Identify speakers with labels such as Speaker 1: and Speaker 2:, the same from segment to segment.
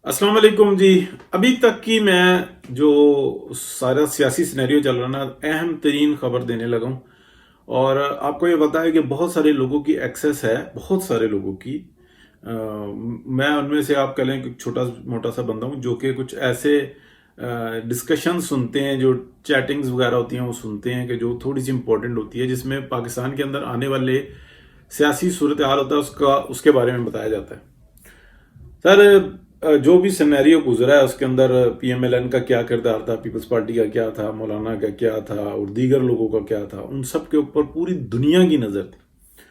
Speaker 1: अस्सलाम वालेकुम जी। अभी तक की मैं जो सारा सियासी सिनेरियो चल रहा ना, अहम तरीन खबर देने लगा हूँ। और आपको ये पता है कि बहुत सारे लोगों की एक्सेस है, बहुत सारे लोगों की। मैं उनमें से आप कह लें कि छोटा मोटा सा बंदा हूँ जो कि कुछ ऐसे डिस्कशन सुनते हैं, जो चैटिंग्स वगैरह होती हैं वो सुनते हैं कि जो थोड़ी सी इंपॉर्टेंट होती है, जिसमें पाकिस्तान के अंदर आने वाले सियासी सूरत हाल होता है उसके बारे में बताया जाता है। सर, जो भी सिनेरियो गुजरा है उसके अंदर पीएमएलएन का क्या किरदार था, पीपल्स पार्टी का क्या था, मौलाना का क्या था और दीगर लोगों का क्या था, उन सब के ऊपर पूरी दुनिया की नज़र थी।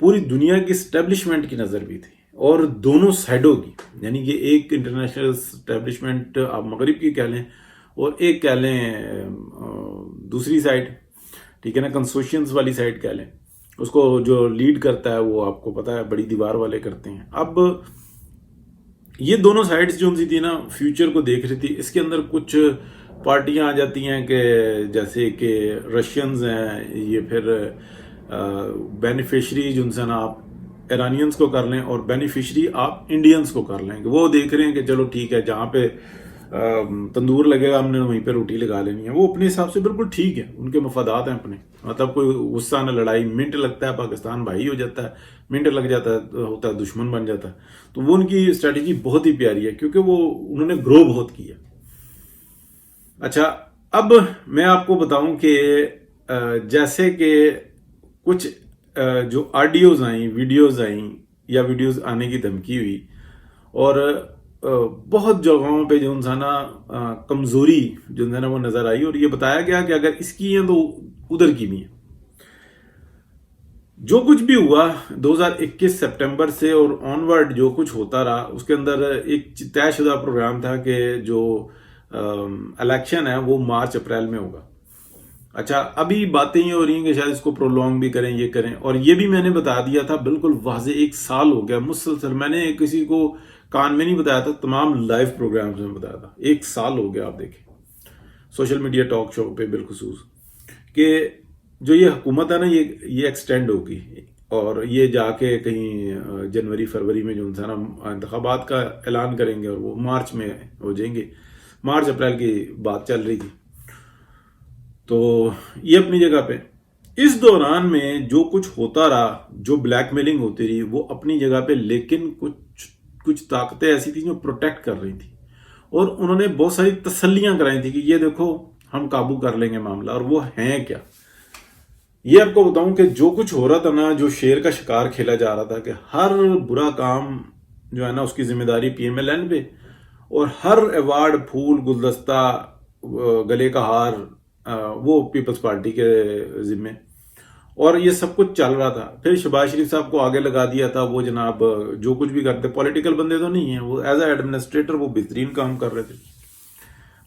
Speaker 1: पूरी दुनिया की स्टैब्लिशमेंट की नज़र भी थी, और दोनों साइडों की। यानी कि एक इंटरनेशनल स्टैब्लिशमेंट आप मगरिब की कह लें, और एक कह लें दूसरी साइड, ठीक है ना, कंसोशियंस वाली साइड कह लें। उसको जो लीड करता है वो आपको पता है बड़ी दीवार वाले करते हैं। अब ये दोनों साइड्स जो सी थी ना, फ्यूचर को देख रही थी। इसके अंदर कुछ पार्टियां आ जाती हैं कि जैसे कि रशियंस हैं, ये फिर बेनिफिशरी जिनसे ना आप ईरानियंस को कर लें और बेनिफिशरी आप इंडियंस को कर लें। वो देख रहे हैं कि चलो ठीक है, जहाँ पे तंदूर लगेगा हमने वहीं पे रोटी लगा लेनी है। वो अपने हिसाब से बिल्कुल ठीक है, उनके मफादात हैं अपने। मतलब कोई गुस्सा न लड़ाई, मिनट लगता है पाकिस्तान भाई हो जाता है, मिनट लग जाता है होता है दुश्मन बन जाता है। तो वो उनकी स्ट्रेटेजी बहुत ही प्यारी है, क्योंकि वो उन्होंने ग्रो बहुत किया। अच्छा, अब मैं आपको बताऊं कि जैसे कि कुछ जो ऑडियोज आई, वीडियोज आई, या वीडियोज आने की धमकी हुई, और बहुत जगहों पे जो ना कमजोरी जो ना वो नजर आई, और ये बताया गया कि अगर इसकी है तो उधर की भी है। जो कुछ भी हुआ 2021 सितंबर से और ऑनवर्ड जो कुछ होता रहा, उसके अंदर एक तयशुदा प्रोग्राम था कि जो इलेक्शन है वो मार्च अप्रैल में होगा। अच्छा, अभी बातें ये हो रही हैं कि शायद इसको प्रोलॉन्ग भी करें, ये करें। और ये भी मैंने बता दिया था बिल्कुल वाजे, 1 साल हो गया मुसलसल। मैंने किसी को कान में नहीं बताया था, तमाम लाइव प्रोग्राम्स में बताया था। 1 साल हो गया, आप देखें सोशल मीडिया टॉक शो पे बिलखसूस, कि जो ये हुकूमत है ना, ये एक्सटेंड होगी, और ये जाके कहीं जनवरी फरवरी में जो ना इंतखाबात का ऐलान करेंगे, और वो मार्च में हो जाएंगे। मार्च अप्रैल की बात चल रही थी। तो ये अपनी जगह पे, इस दौरान में जो कुछ होता रहा, जो ब्लैकमेलिंग होती रही, वो अपनी जगह पे। लेकिन कुछ कुछ ताकतें ऐसी थी जो प्रोटेक्ट कर रही थी, और उन्होंने बहुत सारी तसल्लियां कराई थी कि ये देखो हम काबू कर लेंगे मामला। और वो हैं क्या, ये आपको बताऊं कि जो कुछ हो रहा था ना, जो शेर का शिकार खेला जा रहा था कि हर बुरा काम जो है ना उसकी जिम्मेदारी पीएमएलएन पे, और हर अवार्ड, फूल, गुलदस्ता, गले का हार वो पीपल्स पार्टी के जिम्मे। और ये सब कुछ चल रहा था। फिर शहबाज शरीफ साहब को आगे लगा दिया था। वो जनाब जो कुछ भी करते, पॉलिटिकल बंदे तो नहीं है वो, एज एडमिनिस्ट्रेटर वो बेहतरीन काम कर रहे थे।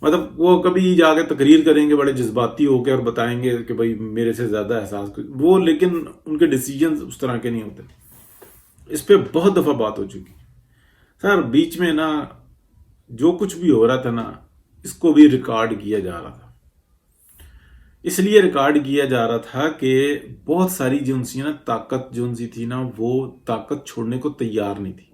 Speaker 1: मतलब वो कभी जाके तकरीर करेंगे बड़े जज्बाती होकर, और बताएंगे कि भाई मेरे से ज्यादा एहसास वो, लेकिन उनके डिसीजन उस तरह के नहीं होते। इस पे बहुत दफा बात हो चुकी सर। बीच में ना जो कुछ भी हो रहा था ना, इसको भी रिकॉर्ड किया जा रहा था। इसलिए रिकॉर्ड किया जा रहा था कि बहुत सारी जो सी ना ताकत जो सी थी ना, वो ताकत छोड़ने को तैयार नहीं थी।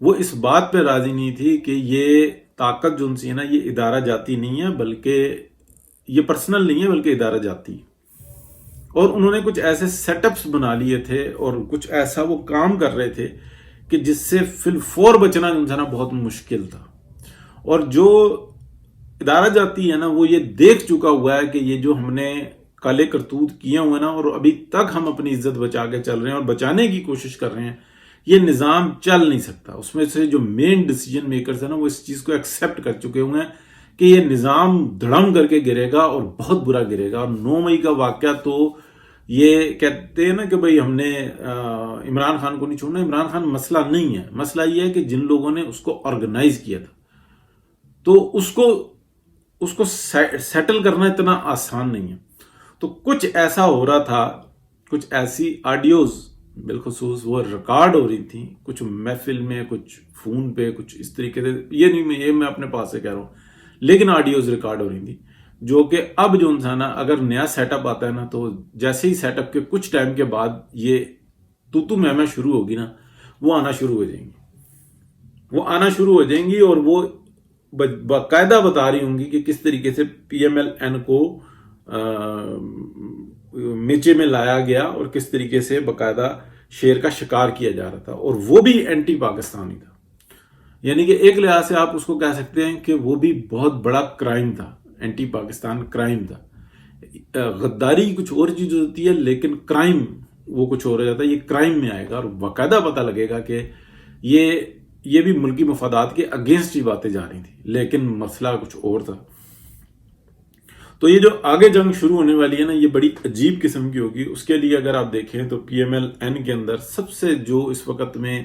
Speaker 1: वो इस बात पे राजी नहीं थी कि ये ताकत जो सी है ना, ये इदारा जाती नहीं है, बल्कि ये पर्सनल नहीं है, बल्कि इदारा जाती है। और उन्होंने कुछ ऐसे सेटअप्स बना लिए थे, और कुछ ऐसा वो काम कर रहे थे कि जिससे फिलफोर बचना जो ना बहुत मुश्किल था। और जो इदारा जाती है ना, वो ये देख चुका हुआ है कि ये जो हमने काले करतूत किए हुए ना, और अभी तक हम अपनी इज्जत बचा के चल रहे हैं और बचाने की कोशिश कर रहे हैं, ये निज़ाम चल नहीं सकता। उसमें से जो मेन डिसीजन मेकर्स है ना, वो इस चीज़ को एक्सेप्ट कर चुके हुए हैं कि ये निज़ाम धड़म करके गिरेगा, और बहुत बुरा गिरेगा। और 9 मई का वाक़या तो ये कहते हैं ना कि भाई हमने इमरान खान को नहीं छोड़ना। इमरान खान मसला नहीं है, मसला ये है कि जिन लोगों ने उसको ऑर्गेनाइज किया था, तो उसको सेटल करना इतना आसान नहीं है। तो कुछ ऐसा हो रहा था, कुछ ऐसी ऑडियोज बिलखसूस वो रिकॉर्ड हो रही थी, कुछ महफिल में, कुछ फोन पे, कुछ इस तरीके से। ये मैं अपने पास से कह रहा हूं, लेकिन ऑडियोज रिकॉर्ड हो रही थी, जो कि अब जो इंसान अगर नया सेटअप आता है ना, तो जैसे ही सेटअप के कुछ टाइम के बाद ये तू मैं शुरू होगी ना, वो आना शुरू हो जाएंगी। وہ آنا شروع ہو جائیں گی اور وہ باقاعدہ بتا رہی ہوں گی کہ کس طریقے سے پی ایم ایل این کو نیچے میں لایا گیا اور کس طریقے سے باقاعدہ شیر کا شکار کیا جا رہا تھا، اور وہ بھی اینٹی پاکستانی تھا. یعنی کہ ایک لحاظ سے آپ اس کو کہہ سکتے ہیں کہ وہ بھی بہت بڑا کرائم تھا، اینٹی پاکستان کرائم تھا. غداری کچھ اور چیز ہوتی ہے لیکن کرائم وہ کچھ اور ہو جاتا ہے. یہ کرائم میں آئے گا اور باقاعدہ پتہ لگے گا کہ یہ بھی ملکی مفادات کے اگینسٹ ہی باتیں جا رہی تھیں، لیکن مسئلہ کچھ اور تھا. تو یہ جو آگے جنگ شروع ہونے والی ہے نا، یہ بڑی عجیب قسم کی ہوگی. اس کے لیے اگر آپ دیکھیں تو پی ایم ایل این کے اندر سب سے جو اس وقت میں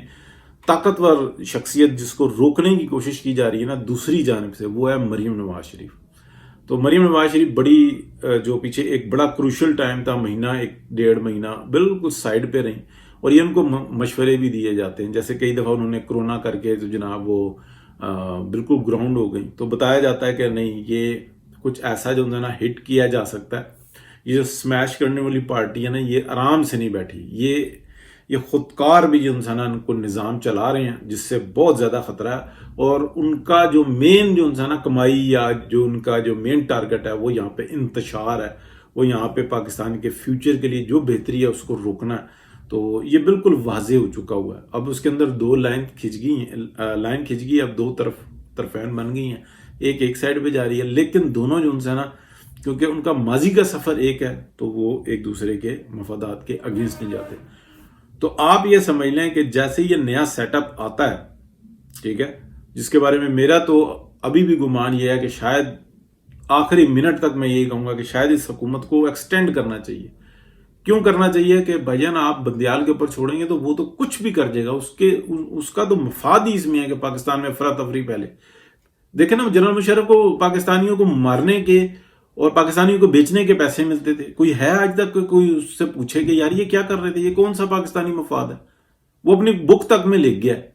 Speaker 1: طاقتور شخصیت جس کو روکنے کی کوشش کی جا رہی ہے نا دوسری جانب سے، وہ ہے مریم نواز شریف. تو مریم نواز شریف بڑی جو پیچھے ایک بڑا کروشل ٹائم تھا، مہینہ 1.5 مہینہ بالکل سائڈ پہ رہیں، اور یہ ان کو مشورے بھی دیے جاتے ہیں. جیسے کئی دفعہ انہوں نے کرونا کر کے تو جناب وہ بالکل گراؤنڈ ہو گئی، تو بتایا جاتا ہے کہ نہیں، یہ کچھ ایسا جو نا ہٹ کیا جا سکتا ہے. یہ جو سمیش کرنے والی پارٹی ہے نا، یہ آرام سے نہیں بیٹھی. یہ خودکار بھی جو انسان ان کو نظام چلا رہے ہیں، جس سے بہت زیادہ خطرہ ہے. اور ان کا جو مین جو انسان کمائی یا جو ان کا جو مین ٹارگٹ ہے وہ یہاں پہ انتشار ہے، وہ یہاں پہ پاکستان کے فیوچر کے لیے جو بہتری ہے اس کو روکنا ہے. تو یہ بالکل واضح ہو چکا ہوا ہے. اب اس کے اندر 2 لائن کھنچ گئی، اب 2 طرفین بن گئی ہیں، ایک سائڈ پہ جا رہی ہے. لیکن دونوں جو انسان کیونکہ ان کا ماضی کا سفر ایک ہے تو وہ ایک دوسرے کے مفادات کے اگینسٹ نہیں جاتے. تو آپ یہ سمجھ لیں کہ جیسے یہ نیا سیٹ اپ آتا ہے، ٹھیک ہے، جس کے بارے میں میرا تو ابھی بھی گمان یہ ہے کہ شاید آخری منٹ تک میں یہی کہوں گا کہ شاید اس حکومت کو ایکسٹینڈ کرنا چاہیے. کیوں کرنا چاہیے کہ بھائی جان آپ بندیال کے اوپر چھوڑیں گے تو وہ تو کچھ بھی کر جائے گا، اس کا تو مفاد ہی اس میں ہے کہ پاکستان میں افراتفری پہلے. دیکھیں نا، جنرل مشرف کو پاکستانیوں کو مارنے کے اور پاکستانیوں کو بیچنے کے پیسے ملتے تھے. کوئی ہے آج تک کوئی اس سے پوچھے کہ یار یہ کیا کر رہے تھے، یہ کون سا پاکستانی مفاد ہے؟ وہ اپنی بک تک میں لکھ گیا ہے،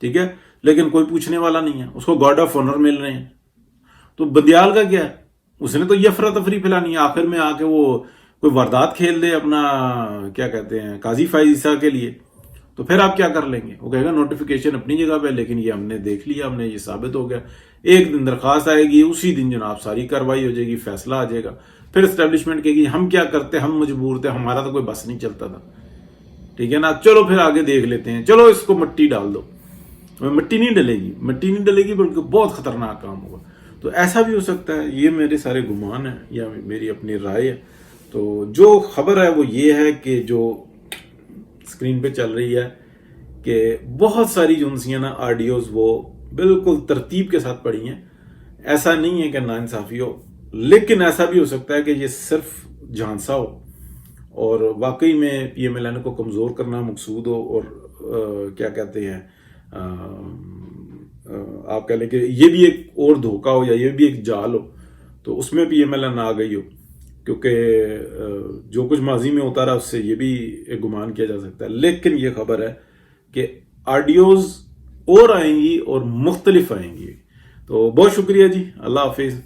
Speaker 1: ٹھیک ہے، لیکن کوئی پوچھنے والا نہیں ہے. اس کو گارڈ آف آنر مل رہے ہیں. تو بندیال کا کیا ہے؟ اس نے تو یہ افراتفری پھیلانی ہے، آخر میں آ کے وہ کوئی واردات کھیل دے اپنا کیا کہتے ہیں قاضی فائز عیسیٰ کے لیے، تو پھر آپ کیا کر لیں گے؟ وہ کہے گا نوٹیفیکیشن اپنی جگہ پہ، لیکن یہ ہم نے دیکھ لیا، ہم نے یہ ثابت ہو گیا. ایک دن درخواست آئے گی، اسی دن جناب ساری کارروائی ہو جائے گی، فیصلہ آ جائے گا. پھر اسٹیبلشمنٹ کہے گی ہم کیا کرتے، ہم مجبور تھے، ہمارا تو کوئی بس نہیں چلتا تھا، ٹھیک ہے نا، چلو پھر آگے دیکھ لیتے ہیں، چلو اس کو مٹی ڈال دو. مٹی نہیں ڈلے گی بلکہ بہت خطرناک کام ہوگا. تو ایسا بھی ہو سکتا ہے. یہ میرے سارے گمان ہیں یا میری اپنی رائے ہے. تو جو خبر ہے وہ یہ ہے کہ جو اسکرین پہ چل رہی ہے کہ بہت ساری جو نا آڈیوز وہ بالکل ترتیب کے ساتھ پڑی ہیں. ایسا نہیں ہے کہ ناانصافی ہو، لیکن ایسا بھی ہو سکتا ہے کہ یہ صرف جھانسا ہو اور واقعی میں پی ایم ایل این کو کمزور کرنا مقصود ہو، اور کیا کہتے ہیں آپ کہہ لیں کہ یہ بھی ایک اور دھوکہ ہو یا یہ بھی ایک جال ہو. تو اس میں پی ایم ایل این آ گئی ہو، کیونکہ جو کچھ ماضی میں ہوتا رہا اس سے یہ بھی ایک گمان کیا جا سکتا ہے. لیکن یہ خبر ہے کہ آڈیوز اور آئیں گی اور مختلف آئیں گی. تو بہت شکریہ جی، اللہ حافظ.